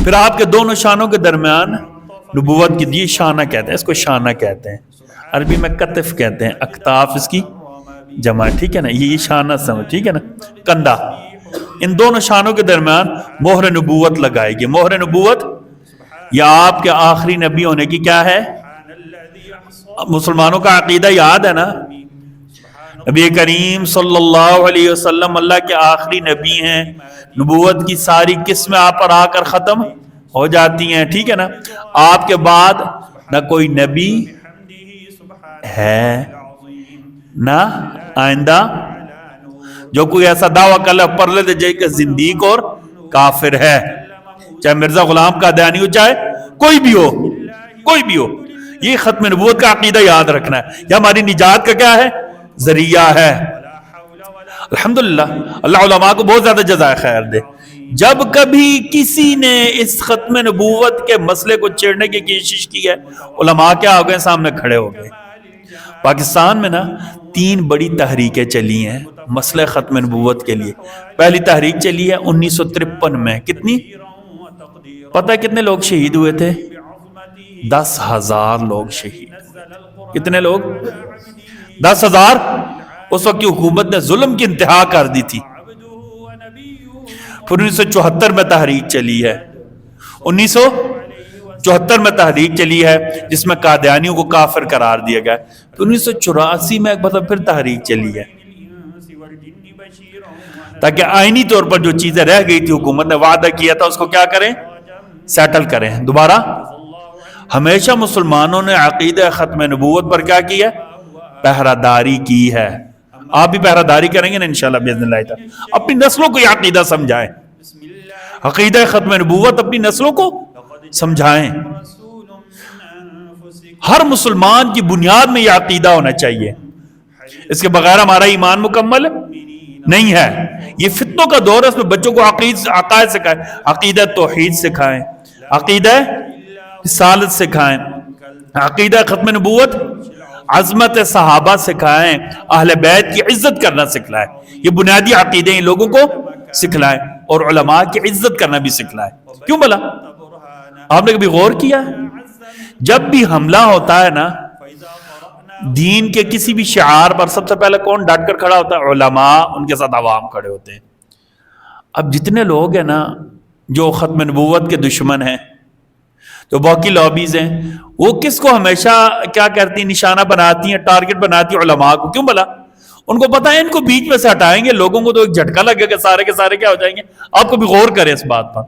پھر آپ کے دو نشانوں کے درمیان نبوت کی یہ شانہ کہتے ہیں، اس کو شانہ کہتے ہیں، عربی میں کتف کہتے ہیں، اکتاف اس کی جمع، ٹھیک ہے نا، یہ شانہ سمجھ، ٹھیک ہے نا، کندھا، ان دو نشانوں کے درمیان مہر نبوت لگائے گی۔ مہر نبوت یا آپ کے آخری نبی ہونے کی کیا ہے؟ مسلمانوں کا عقیدہ یاد ہے نا، نبی کریم صلی اللہ علیہ وسلم اللہ کے آخری نبی ہیں، نبوت کی ساری قسمیں آپ پر آ کر ختم ہو جاتی ہیں، ٹھیک ہے نا، آپ کے بعد نہ کوئی نبی ہے نہ آئندہ۔ جو کوئی ایسا دعویٰ کر لے پرلے دے جائے کہ زندیق اور کافر ہے، چاہے مرزا غلام قادیانی ہو، چاہے کوئی بھی ہو، کوئی بھی ہو، یہ ختم نبوت کا عقیدہ یاد رکھنا ہے، یہ ہماری نجات کا کیا ہے؟ ذریعہ ہے۔ الحمدللہ اللہ علماء کو بہت زیادہ جزائے خیر دے، جب کبھی کسی نے اس ختم نبوت کے مسئلے کو چھیڑنے کی کوشش کی ہے، علماء کیا ہو گئے؟ سامنے کھڑے ہو گئے۔ پاکستان میں نا 3 بڑی تحریکیں چلی ہیں مسئلہ ختم نبوت کے لیے۔ پہلی تحریک چلی ہے 1953 میں، کتنی پتہ ہے کتنے لوگ شہید ہوئے تھے؟ 10,000 لوگ شہید ہوئے۔ کتنے لوگ؟ 10,000۔ اس وقت کی حکومت نے ظلم کی انتہا کر دی تھی۔ پھر 1974 میں تحریک چلی ہے، 1974 میں تحریک چلی ہے جس میں قادیانیوں کو کافر قرار دیا گیا۔ پھر 1984 میں ایک بار پھر تحریک چلی ہے تاکہ آئینی طور پر جو چیزیں رہ گئی تھی حکومت نے وعدہ کیا تھا اس کو کیا کریں؟ سیٹل کریں دوبارہ۔ ہمیشہ مسلمانوں نے عقیدہ ختم نبوت پر کیا کی ہے؟ پہرہ داری کی ہے۔ آپ بھی پہرہ داری کریں گے نا انشاءاللہ باذن اللہ تعالی، اپنی نسلوں کو یہ عقیدہ سمجھائیں، عقیدہ ختم نبوت اپنی نسلوں کو سمجھائیں۔ ہر مسلمان کی بنیاد میں یہ عقیدہ ہونا چاہیے، اس کے بغیر ہمارا ایمان مکمل نہیں ہے۔ یہ فتنوں کا دور ہے، اس میں بچوں کو عقائد سکھائیں، عقیدہ توحید سکھائیں، عقیدہ رسالت سکھائیں، عقیدہ ختم نبوت، عظمت صحابہ سکھائیں، اہل بیت کی عزت کرنا سکھلائیں۔ یہ بنیادی عقیدے ان لوگوں کو سکھلائیں، اور علماء کی عزت کرنا بھی سکھلائیں۔ کیوں بلا؟ آپ نے کبھی غور کیا ہے جب بھی حملہ ہوتا ہے نا دین کے کسی بھی شعار پر، سب سے پہلے کون ڈٹ کر کھڑا ہوتا ہے؟ علماء، ان کے ساتھ عوام کھڑے ہوتے ہیں۔ اب جتنے لوگ ہیں نا جو ختم نبوت کے دشمن ہیں، جو باقی لابیز ہیں، وہ کس کو ہمیشہ کیا کرتی ہیں؟ نشانہ بناتی ہیں، ٹارگٹ بناتی ہیں علماء کو۔ کیوں بلا؟ ان کو پتا ہے ان کو بیچ میں سے ہٹائیں گے، لوگوں کو تو ایک جھٹکا لگے گا، سارے کے سارے کیا ہو جائیں گے۔ آپ کو بھی غور کریں اس بات پر۔